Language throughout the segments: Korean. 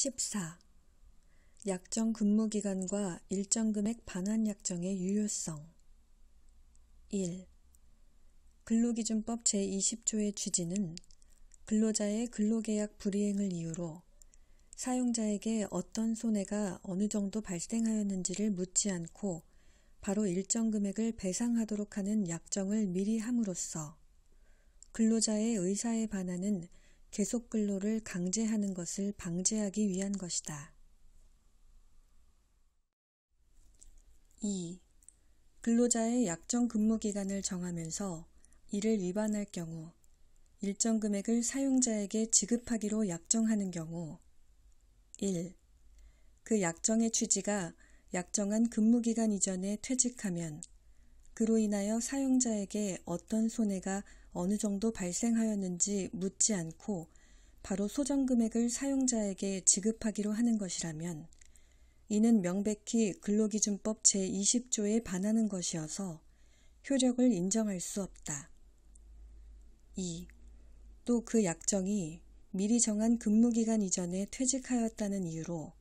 14. 약정 근무기간과 일정 금액 반환 약정의 유효성. 1. 근로기준법 제20조의 취지는 근로자의 근로계약 불이행을 이유로 사용자에게 어떤 손해가 어느 정도 발생하였는지를 묻지 않고 바로 일정 금액을 배상하도록 하는 약정을 미리 함으로써 근로자의 의사에 반하는 계속 근로를 강제하는 것을 방지하기 위한 것이다. 2. 근로자의 약정 근무기간을 정하면서 이를 위반할 경우 일정 금액을 사용자에게 지급하기로 약정하는 경우 1. 그 약정의 취지가 약정한 근무기간 이전에 퇴직하면 그로 인하여 사용자에게 어떤 손해가 어느 정도 발생하였는지 묻지 않고 바로 소정금액을 사용자에게 지급하기로 하는 것이라면 이는 명백히 근로기준법 제20조에 반하는 것이어서 효력을 인정할 수 없다. 2. 또 그 약정이 미리 정한 근무기간 이전에 퇴직하였다는 이유로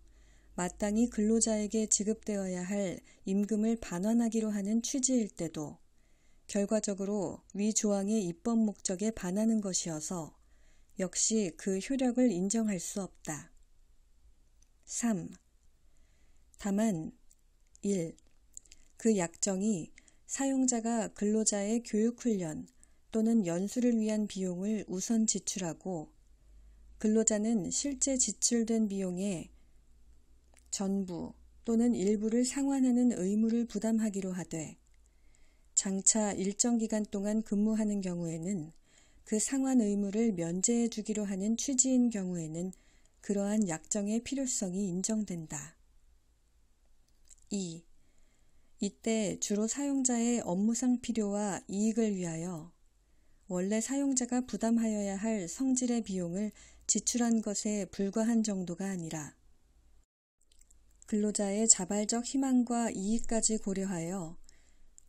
마땅히 근로자에게 지급되어야 할 임금을 반환하기로 하는 취지일 때도 결과적으로 위 조항의 입법 목적에 반하는 것이어서 역시 그 효력을 인정할 수 없다. 3. 다만 1. 그 약정이 사용자가 근로자의 교육훈련 또는 연수를 위한 비용을 우선 지출하고 근로자는 실제 지출된 비용의 전부 또는 일부를 상환하는 의무를 부담하기로 하되 장차 일정 기간 동안 근무하는 경우에는 그 상환 의무를 면제해 주기로 하는 취지인 경우에는 그러한 약정의 필요성이 인정된다. 2. 이때 주로 사용자의 업무상 필요와 이익을 위하여 원래 사용자가 부담하여야 할 성질의 비용을 지출한 것에 불과한 정도가 아니라 근로자의 자발적 희망과 이익까지 고려하여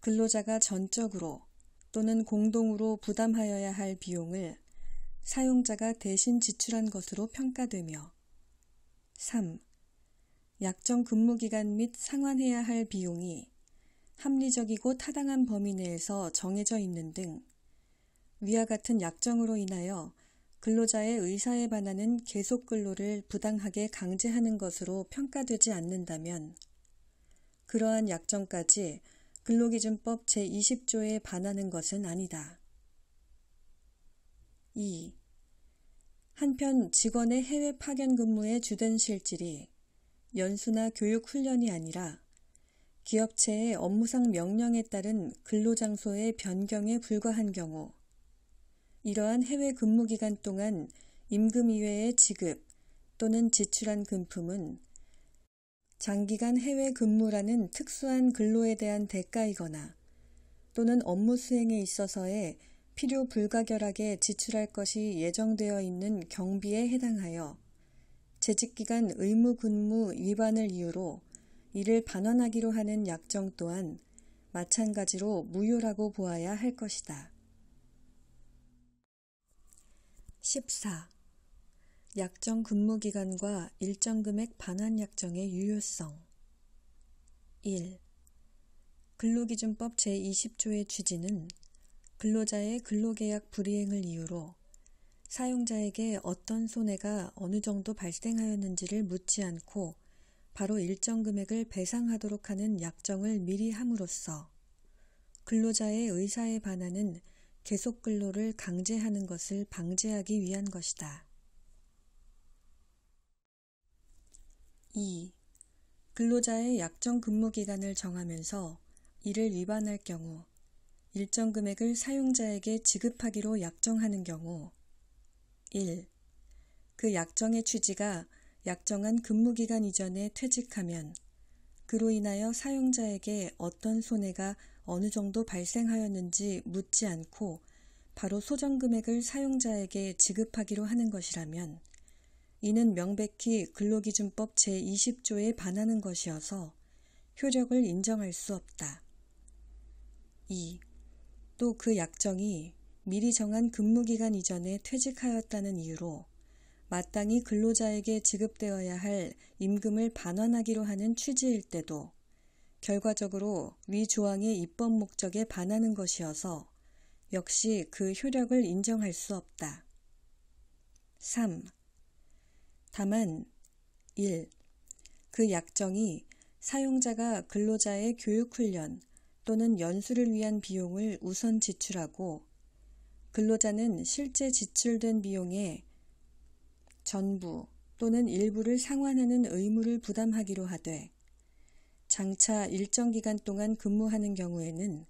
근로자가 전적으로 또는 공동으로 부담하여야 할 비용을 사용자가 대신 지출한 것으로 평가되며 3. 약정 근무기간 및 상환해야 할 비용이 합리적이고 타당한 범위 내에서 정해져 있는 등 위와 같은 약정으로 인하여 근로자의 의사에 반하는 계속 근로를 부당하게 강제하는 것으로 평가되지 않는다면 그러한 약정까지 근로기준법 제20조에 반하는 것은 아니다. 2. 한편 직원의 해외 파견 근무의 주된 실질이 연수나 교육 훈련이 아니라 기업체의 업무상 명령에 따른 근로장소의 변경에 불과한 경우 이러한 해외 근무기간 동안 임금 이외의 지급 또는 지출한 금품은 장기간 해외 근무라는 특수한 근로에 대한 대가이거나 또는 업무 수행에 있어서의 필요 불가결하게 지출할 것이 예정되어 있는 경비에 해당하여 재직기간 의무 근무 위반을 이유로 이를 반환하기로 하는 약정 또한 마찬가지로 무효라고 보아야 할 것이다. 14. 약정 근무기간과 일정 금액 반환 약정의 유효성. 1. 근로기준법 제20조의 취지는 근로자의 근로계약 불이행을 이유로 사용자에게 어떤 손해가 어느 정도 발생하였는지를 묻지 않고 바로 일정 금액을 배상하도록 하는 약정을 미리 함으로써 근로자의 의사에 반하는 계속 근로를 강제하는 것을 방지하기 위한 것이다. 2. 근로자의 약정 근무기간을 정하면서 이를 위반할 경우 일정 금액을 사용자에게 지급하기로 약정하는 경우 1. 그 약정의 취지가 약정한 근무기간 이전에 퇴직하면 그로 인하여 사용자에게 어떤 손해가 어느 정도 발생하였는지 묻지 않고 바로 소정금액을 사용자에게 지급하기로 하는 것이라면 이는 명백히 근로기준법 제20조에 반하는 것이어서 효력을 인정할 수 없다. 2. 또 그 약정이 미리 정한 근무기간 이전에 퇴직하였다는 이유로 마땅히 근로자에게 지급되어야 할 임금을 반환하기로 하는 취지일 때도 결과적으로 위 조항의 입법 목적에 반하는 것이어서 역시 그 효력을 인정할 수 없다. 3. 다만 1. 그 약정이 사용자가 근로자의 교육훈련 또는 연수를 위한 비용을 우선 지출하고 근로자는 실제 지출된 비용의 전부 또는 일부를 상환하는 의무를 부담하기로 하되 장차 일정 기간 동안 근무하는 경우에는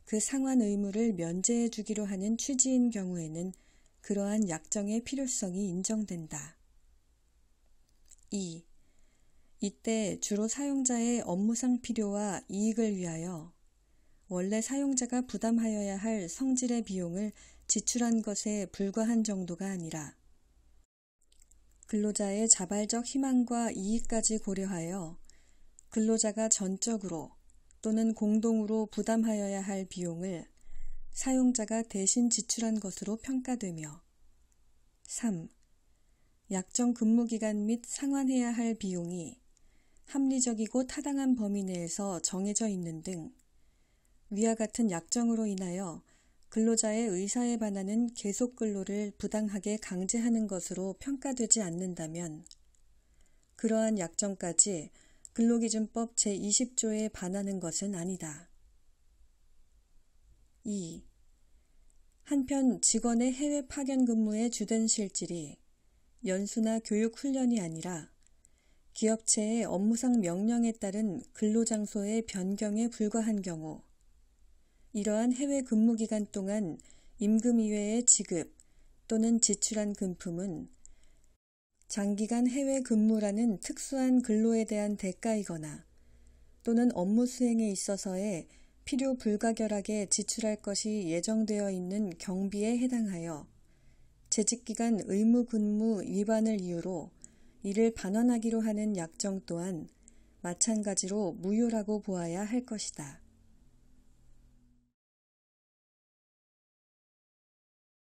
그 상환 의무를 면제해 주기로 하는 취지인 경우에는 그러한 약정의 필요성이 인정된다. 2. 이때 주로 사용자의 업무상 필요와 이익을 위하여 원래 사용자가 부담하여야 할 성질의 비용을 지출한 것에 불과한 정도가 아니라 근로자의 자발적 희망과 이익까지 고려하여 근로자가 전적으로 또는 공동으로 부담하여야 할 비용을 사용자가 대신 지출한 것으로 평가되며 3. 약정 근무기간 및 상환해야 할 비용이 합리적이고 타당한 범위 내에서 정해져 있는 등 위와 같은 약정으로 인하여 근로자의 의사에 반하는 계속 근로를 부당하게 강제하는 것으로 평가되지 않는다면 그러한 약정까지 근로기준법 제20조에 반하는 것은 아니다. 2. 한편 직원의 해외 파견 근무의 주된 실질이 연수나 교육 훈련이 아니라 기업체의 업무상 명령에 따른 근로장소의 변경에 불과한 경우 이러한 해외 근무 기간 동안 임금 이외의 지급 또는 지출한 금품은 장기간 해외 근무라는 특수한 근로에 대한 대가이거나 또는 업무 수행에 있어서의 필요 불가결하게 지출할 것이 예정되어 있는 경비에 해당하여 재직기간 의무 근무 위반을 이유로 이를 반환하기로 하는 약정 또한 마찬가지로 무효라고 보아야 할 것이다.